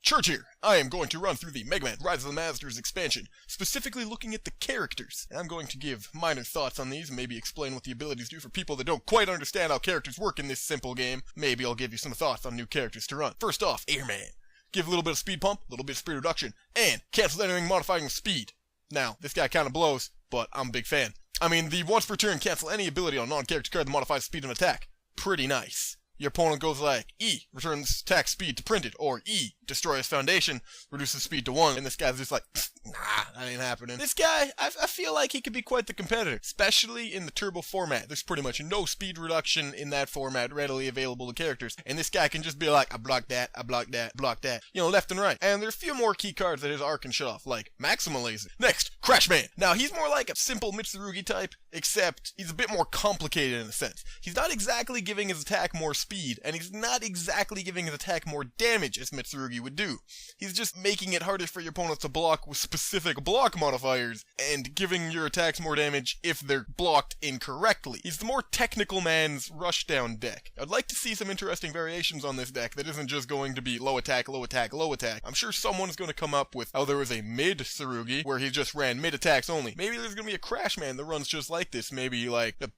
Church here. I am going to run through the Mega Man Rise of the Masters expansion, specifically looking at the characters. And I'm going to give minor thoughts on these and maybe explain what the abilities do for people that don't quite understand how characters work in this simple game. Maybe I'll give you some thoughts on new characters to run. First off, Airman. Give a little bit of speed pump, a little bit of speed reduction, and cancel anything modifying with speed. Now, this guy kind of blows, but I'm a big fan. I mean, the once per turn cancel any ability on non-character card that modifies speed and attack. Pretty nice. Your opponent goes like, E, returns attack speed to printed, or E, destroy his foundation, reduces speed to 1, and this guy's just like, nah, that ain't happening. This guy, I feel like he could be quite the competitor, especially in the turbo format. There's pretty much no speed reduction in that format readily available to characters, and this guy can just be like, I block that, I block that, block that, you know, left and right. And there's a few more key cards that his arc can shut off, like Maximum Laser. Next, Crash Man. Now, he's more like a simple Mitsurugi type, except he's a bit more complicated in a sense. He's not exactly giving his attack more speed, and he's not exactly giving his attack more damage as Mitsurugi would do. He's just making it harder for your opponents to block with specific block modifiers, and giving your attacks more damage if they're blocked incorrectly. He's the more technical man's rushdown deck. I'd like to see some interesting variations on this deck that isn't just going to be low attack, low attack, low attack. I'm sure someone's going to come up with how there was a mid Tsurugi where he just ran mid attacks only. Maybe there's going to be a Crash Man that runs just like this. Maybe like a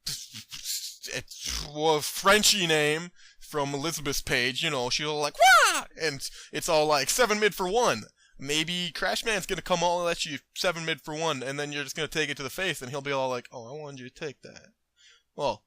Frenchy name from Elizabeth's page, you know, she'll like, wah! And it's all like 7 mid for 1. Maybe Crash Man's gonna come all at you 7 mid for 1, and then you're just gonna take it to the face, and he'll be all like, oh, I wanted you to take that. Well,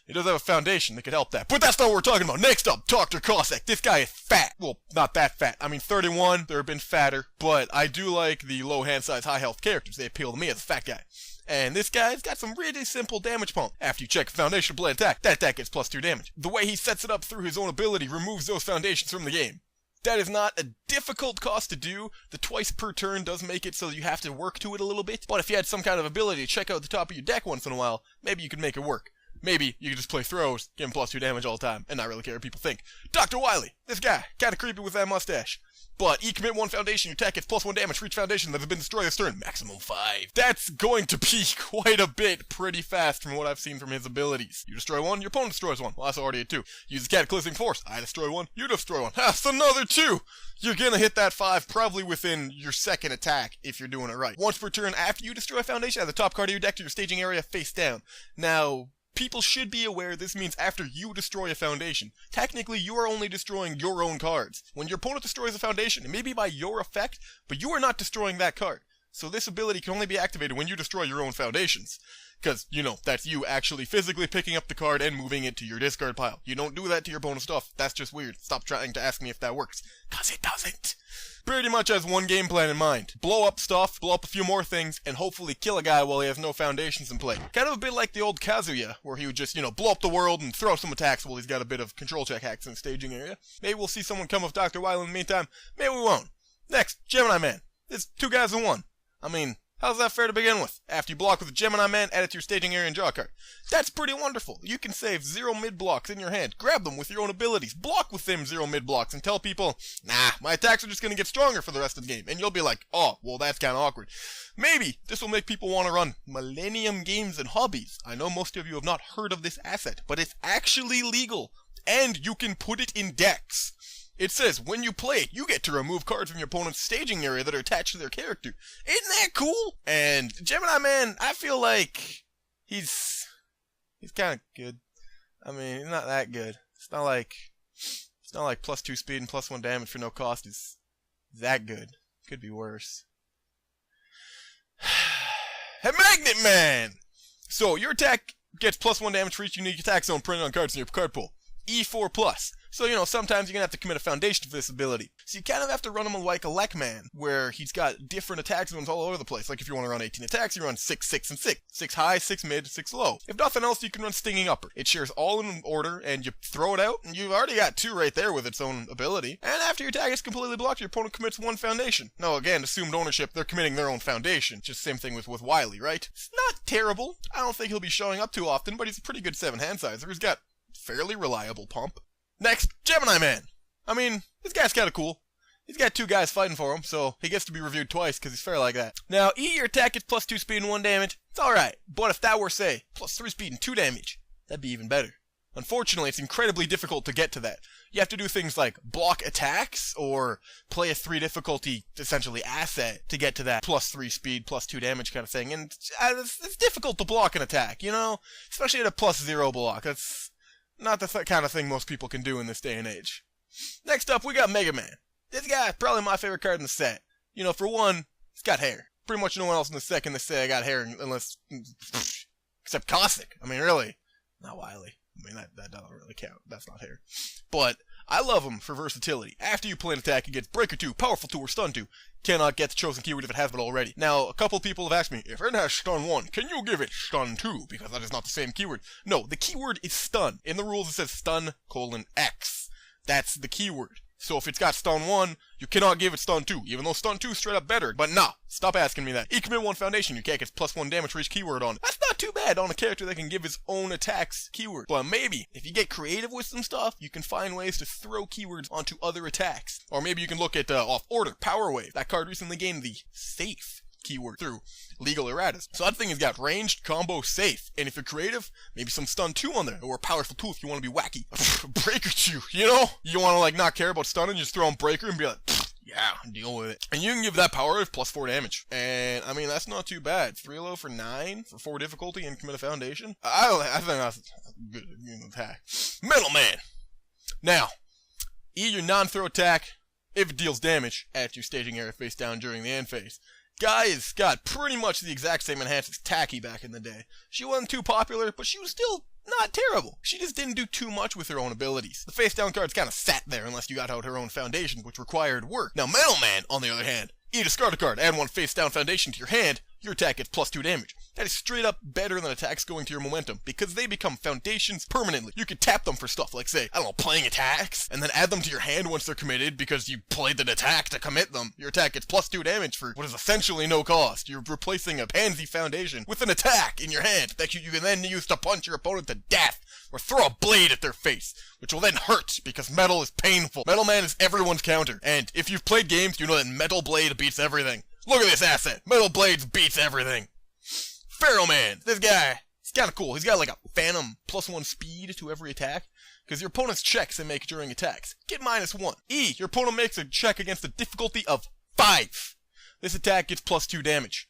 he does have a foundation that could help that. But that's not what we're talking about. Next up, Dr. Cossack. This guy is fat. Well, not that fat. I mean, 31, there have been fatter, but I do like the low hand size, high health characters. They appeal to me as a fat guy. And this guy's got some really simple damage pump. After you check a foundation blade attack, that attack gets +2 damage. The way he sets it up through his own ability removes those foundations from the game. That is not a difficult cost to do. The twice per turn does make it so you have to work to it a little bit. But if you had some kind of ability to check out the top of your deck once in a while, maybe you could make it work. Maybe you could just play throws, give him +2 damage all the time, and not really care what people think. Dr. Wily, this guy, kinda creepy with that mustache. But commit 1 foundation, your attack gets +1 damage for each foundation that has been destroyed this turn. Maximum 5. That's going to be quite a bit pretty fast from what I've seen from his abilities. You destroy 1, your opponent destroys 1. Well, that's already a 2. Use Cataclysmic Force. I destroy 1, you destroy 1. That's another 2! You're gonna hit that 5 probably within your second attack if you're doing it right. Once per turn after you destroy a foundation, add the top card of your deck to your staging area face down. Now, people should be aware this means after you destroy a foundation. Technically, you are only destroying your own cards. When your opponent destroys a foundation, it may be by your effect, but you are not destroying that card. So this ability can only be activated when you destroy your own foundations. Because, you know, that's you actually physically picking up the card and moving it to your discard pile. You don't do that to your opponent's stuff. That's just weird. Stop trying to ask me if that works. Cause it doesn't. Pretty much has one game plan in mind. Blow up stuff, blow up a few more things, and hopefully kill a guy while he has no foundations in play. Kind of a bit like the old Kazuya, where he would just, you know, blow up the world and throw some attacks while he's got a bit of control check hacks in the staging area. Maybe we'll see someone come with Dr. Wily in the meantime. Maybe we won't. Next, Gemini Man. It's 2 guys in 1. I mean, how's that fair to begin with? After you block with a Gemini Man, add it to your staging area and draw a card. That's pretty wonderful. You can save 0 mid blocks in your hand. Grab them with your own abilities. Block with them 0 mid blocks and tell people, nah, my attacks are just going to get stronger for the rest of the game. And you'll be like, oh, well, that's kind of awkward. Maybe this will make people want to run Millennium Games and Hobbies. I know most of you have not heard of this asset, but it's actually legal. And you can put it in decks. It says, when you play it, you get to remove cards from your opponent's staging area that are attached to their character. Isn't that cool? And Gemini Man, I feel like he's kind of good. I mean, he's not that good. It's not like +2 speed and +1 damage for no cost is that good. Could be worse. Hey, Magnet Man! So, your attack gets +1 damage for each unique attack zone printed on cards in your card pool. E4+. So, you know, sometimes you're going to have to commit a foundation for this ability. So you kind of have to run him like a Lek Man, where he's got different attack zones all over the place. Like if you want to run 18 attacks, you run 6, 6, and 6. 6 high, 6 mid, 6 low. If nothing else, you can run Stinging Upper. It shares all in order, and you throw it out, and you've already got 2 right there with its own ability. And after your attack is completely blocked, your opponent commits 1 foundation. Now again, assumed ownership, they're committing their own foundation. Just same thing with Wily, right? It's not terrible. I don't think he'll be showing up too often, but he's a pretty good 7 hand sizer. He's got fairly reliable pump. Next, Gemini Man. I mean, this guy's kinda cool. He's got 2 guys fighting for him, so he gets to be reviewed twice because he's fair like that. Now, your attack gets +2 speed and 1 damage. It's alright, but if that were, say, +3 speed and 2 damage, that'd be even better. Unfortunately, it's incredibly difficult to get to that. you have to do things like block attacks or play a 3 difficulty, essentially, asset to get to that +3 speed, +2 damage kind of thing. And it's difficult to block an attack, you know? Especially at a +0 block. That's not the kind of thing most people can do in this day and age. Next up, we got Mega Man. This guy, probably my favorite card in the set. You know, for one, he's got hair. Pretty much no one else in the set can say I got hair unless... except Caustic. I mean, really. Not Wily. I mean, that doesn't really count. That's not hair. But I love him for versatility. After you play an attack against Breaker 2, Powerful 2, or Stun 2, cannot get the chosen keyword if it has it already. Now, a couple people have asked me, if it has Stun 1, can you give it Stun 2? Because that is not the same keyword. No, the keyword is Stun. In the rules it says Stun:X. That's the keyword. So if it's got Stun 1, you cannot give it Stun 2, even though Stun 2 is straight up better. But nah, stop asking me that. Commit 1 Foundation, your cat gets +1 damage for each keyword on it. That's not too bad on a character that can give his own attacks keyword. But maybe, if you get creative with some stuff, you can find ways to throw keywords onto other attacks. Or maybe you can look at Off Order, Power Wave. That card recently gained the Safe keyword through legal erratas. So that thing has got ranged, combo, safe. And if you're creative, maybe some Stun 2 on there, or Powerful 2 if you want to be wacky. Breaker 2, you know? You want to like not care about stunning, just throw on Breaker and be like, yeah, deal with it. And you can give that power wave +4 damage. And, I mean, that's not too bad. 3 low for 9, for 4 difficulty, and commit a Foundation. I think that's a good attack. Metal Man! Now, E your non-throw attack, if it deals damage, at your staging area face down during the end phase. Guy has got pretty much the exact same enhance as Tacky back in the day. She wasn't too popular, but she was still not terrible. She just didn't do too much with her own abilities. The face down cards kind of sat there unless you got out her own foundation, which required work. Now Metal Man, on the other hand, you discard a card, add 1 face down foundation to your hand, your attack gets +2 damage. That is straight up better than attacks going to your momentum, because they become foundations permanently. You could tap them for stuff like, say, I don't know, playing attacks, and then add them to your hand once they're committed because you played an attack to commit them. Your attack gets +2 damage for what is essentially no cost. You're replacing a pansy foundation with an attack in your hand that you can then use to punch your opponent to death, or throw a blade at their face, which will then hurt because metal is painful. Metal Man is everyone's counter, and if you've played games, you know that Metal Blade beats everything. Look at this asset. Metal Blades beats everything. Pharaoh Man. This guy, he's kind of cool. He's got like a phantom +1 speed to every attack, because your opponent's checks they make during attacks get -1. E, your opponent makes a check against a difficulty of 5. This attack gets +2 damage.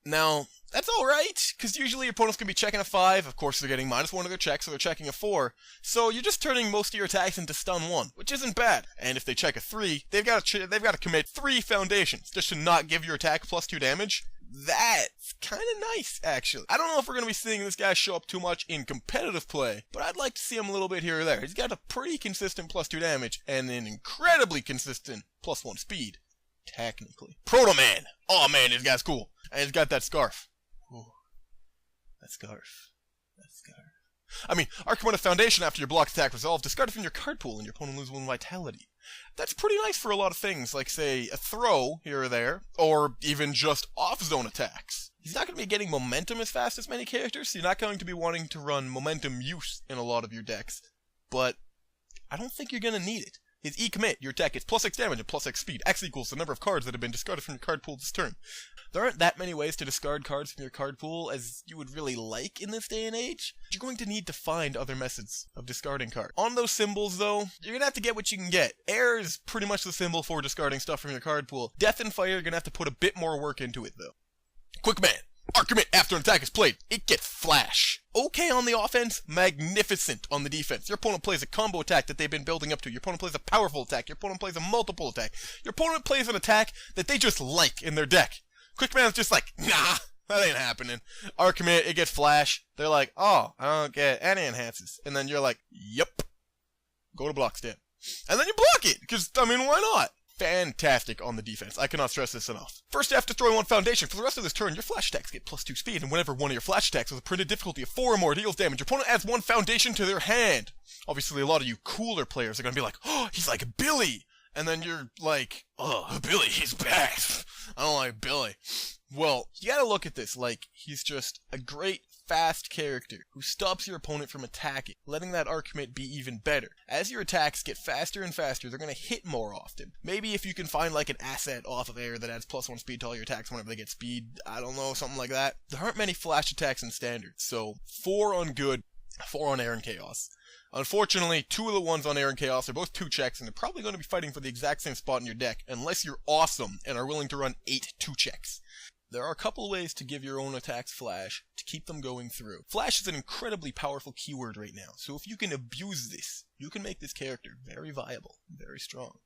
Now, that's alright, because usually your opponents can be checking a 5, of course they're getting -1 to their check, so they're checking a 4, so you're just turning most of your attacks into Stun 1, which isn't bad. And if they check a 3, they've got to commit 3 foundations, just to not give your attack +2 damage. That's kind of nice, actually. I don't know if we're going to be seeing this guy show up too much in competitive play, but I'd like to see him a little bit here or there. He's got a pretty consistent +2 damage, and an incredibly consistent +1 speed, technically. Proto Man! Oh man, this guy's cool. And he's got that scarf. Ooh. That scarf. That scarf. I mean, Archimota Foundation after your block attack resolved, discard it from your card pool and your opponent loses 1 vitality. That's pretty nice for a lot of things, like say, a throw here or there, or even just off-zone attacks. He's not going to be getting momentum as fast as many characters, so you're not going to be wanting to run momentum use in a lot of your decks. But I don't think you're going to need it. His E-commit, your attack gets +6 damage and +X speed. X equals the number of cards that have been discarded from your card pool this turn. There aren't that many ways to discard cards from your card pool as you would really like in this day and age. You're going to need to find other methods of discarding cards. On those symbols, though, you're going to have to get what you can get. Air is pretty much the symbol for discarding stuff from your card pool. Death and Fire, you're going to have to put a bit more work into it, though. Quick Man. Archimate, after an attack is played, it gets Flash. Okay on the offense, magnificent on the defense. Your opponent plays a combo attack that they've been building up to. Your opponent plays a powerful attack. Your opponent plays a multiple attack. Your opponent plays an attack that they just like in their deck. Quick Man's just like, nah, that ain't happening. Archimate, it gets Flash. They're like, oh, I don't get any enhances. And then you're like, yep. Go to block step. And then you block it, because, I mean, why not? Fantastic on the defense. I cannot stress this enough. First, you have to destroy 1 foundation. For the rest of this turn, your flash attacks get +2 speed, and whenever one of your flash attacks with a printed difficulty of 4 or more deals damage, your opponent adds 1 foundation to their hand. Obviously, a lot of you cooler players are going to be like, oh, he's like Billy. And then you're like, oh, Billy, he's back. I don't like Billy. Well, you gotta look at this like he's just a great, fast character who stops your opponent from attacking, letting that Archimate be even better. As your attacks get faster and faster, they're gonna hit more often. Maybe if you can find like an asset off of air that adds +1 speed to all your attacks whenever they get speed, I don't know, something like that. There aren't many flash attacks in standard, so 4 on good 4 on Air and Chaos. Unfortunately, 2 of the ones on Air and Chaos are both 2 checks, and they're probably going to be fighting for the exact same spot in your deck, unless you're awesome and are willing to run 8 2 checks. There are a couple of ways to give your own attacks flash to keep them going through. Flash is an incredibly powerful keyword right now, so if you can abuse this, you can make this character very viable, very strong.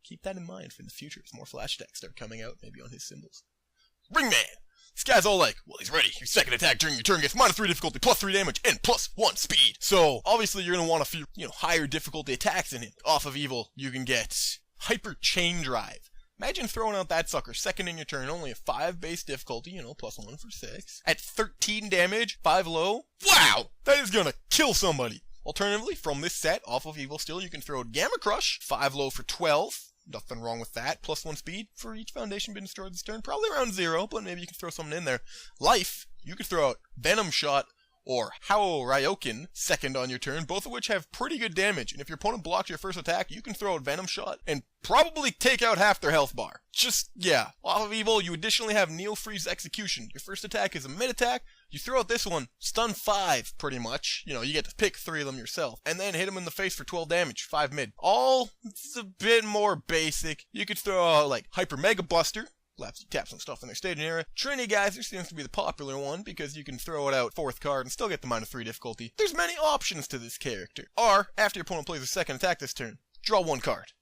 Keep that in mind for the future as more flash decks start coming out, maybe on his symbols. Ringman! This guy's all like, well, he's ready. Your second attack during your turn gets -3 difficulty, +3 damage, and +1 speed. So, obviously, you're going to want a few, higher difficulty attacks in him. Off of Evil, you can get Hyper Chain Drive. Imagine throwing out that sucker second in your turn, only a 5 base difficulty, +1 for 6. At 13 damage, 5 low. Wow! That is going to kill somebody. Alternatively, from this set, off of Evil still, you can throw Gamma Crush, 5 low for 12. Nothing wrong with that. +1 speed for each foundation being destroyed this turn. Probably around 0, but maybe you can throw something in there. Life, you could throw out Venom Shot or Hao Ryoken second on your turn, both of which have pretty good damage. And if your opponent blocks your first attack, you can throw out Venom Shot and probably take out half their health bar. Off of Evil, you additionally have Neo Freeze Execution. Your first attack is a mid attack. You throw out this one, stun 5, pretty much. You get to pick 3 of them yourself. And then hit him in the face for 12 damage, 5 mid. It's a bit more basic. You could throw out, like, Hyper Mega Buster. Tap some stuff in their staging area. Trinity Geyser seems to be the popular one, because you can throw it out 4th card and still get the -3 difficulty. There's many options to this character. Or, after your opponent plays a second attack this turn, draw 1 card.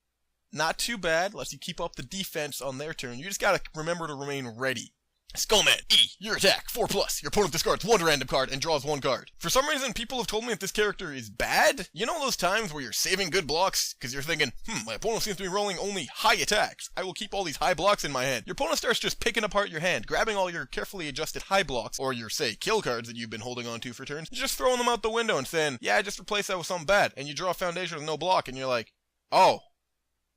Not too bad, unless you keep up the defense on their turn. You just gotta remember to remain ready. Skullman, your attack, 4+. Your opponent discards 1 random card and draws 1 card. For some reason, people have told me that this character is bad. You know those times where you're saving good blocks because you're thinking, my opponent seems to be rolling only high attacks. I will keep all these high blocks in my hand. Your opponent starts just picking apart your hand, grabbing all your carefully adjusted high blocks, or your, say, kill cards that you've been holding on to for turns, and just throwing them out the window and saying, yeah, I just replaced that with something bad. And you draw a foundation with no block, and you're like, oh,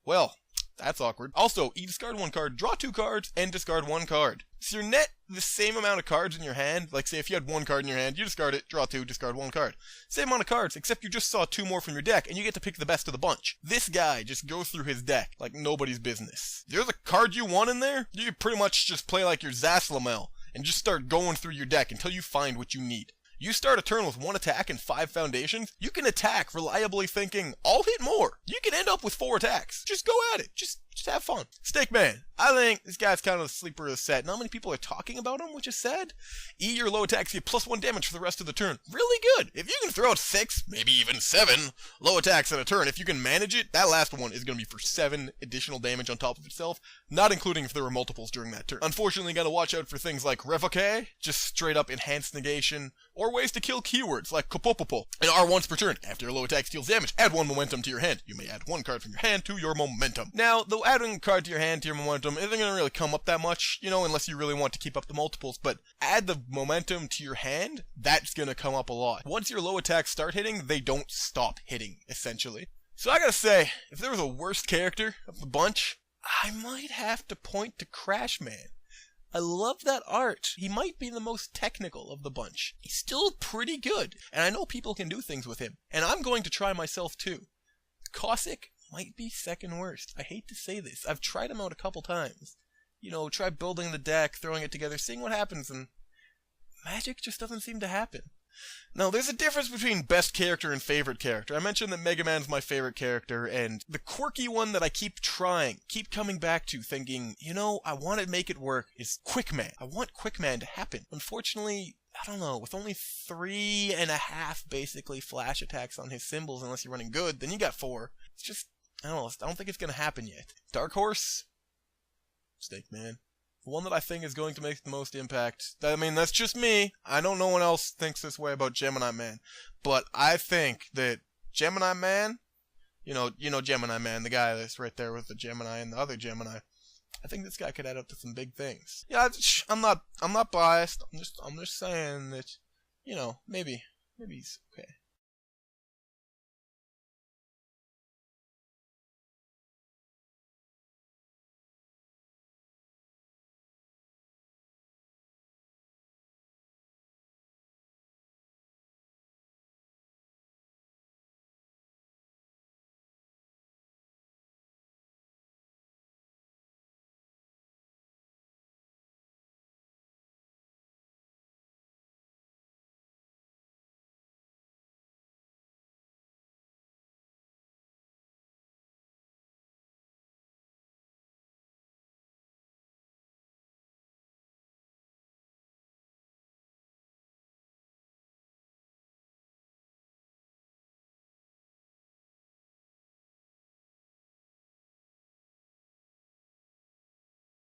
well, that's awkward. Also, you discard 1 card, draw 2 cards, and discard 1 card. So your net the same amount of cards in your hand. Like, say, if you had 1 card in your hand, you discard it, draw 2, discard 1 card. Same amount of cards, except you just saw 2 more from your deck, and you get to pick the best of the bunch. This guy just goes through his deck like nobody's business. There's a card you want in there, you can pretty much just play like your Zaslamel, and just start going through your deck until you find what you need. You start a turn with 1 attack and 5 foundations, you can attack reliably thinking, I'll hit more. You can end up with 4 attacks. Just go at it. Just have fun. Snake Man. I think this guy's kind of the sleeper of the set. Not many people are talking about him, which is sad. Your low attacks get +1 damage for the rest of the turn. Really good. If you can throw out 6, maybe even 7 low attacks in a turn, if you can manage it, that last one is going to be for 7 additional damage on top of itself, not including if there were multiples during that turn. Unfortunately, you got to watch out for things like Revoke, just straight up enhanced negation, or ways to kill keywords like Kopopopo. And R once per turn. After your low attack deals damage, add 1 momentum to your hand. You may add 1 card from your hand to your momentum. Now, though adding a card to your hand to your momentum isn't going to really come up that much, unless you really want to keep up the multiples, but add the momentum to your hand, that's going to come up a lot. Once your low attacks start hitting, they don't stop hitting, essentially. So I gotta say, if there was a worst character of the bunch, I might have to point to Crashman. I love that art. He might be the most technical of the bunch. He's still pretty good, and I know people can do things with him, and I'm going to try myself too. Cossack might be second worst. I hate to say this. I've tried him out a couple times. Try building the deck, throwing it together, seeing what happens, and magic just doesn't seem to happen. Now, there's a difference between best character and favorite character. I mentioned that Mega Man's my favorite character, and the quirky one that I keep coming back to, thinking, I want to make it work, is Quickman. I want Quickman to happen. Unfortunately, I don't know, with only 3.5 basically flash attacks on his symbols, unless you're running good, then you got 4. It's just, I don't think it's going to happen yet. Dark Horse? Snake Man. The one that I think is going to make the most impact. That's just me. I know no one else thinks this way about Gemini Man. But I think that Gemini Man, Gemini Man, the guy that's right there with the Gemini and the other Gemini. I think this guy could add up to some big things. Yeah, I'm not biased. I'm just saying that, maybe he's okay.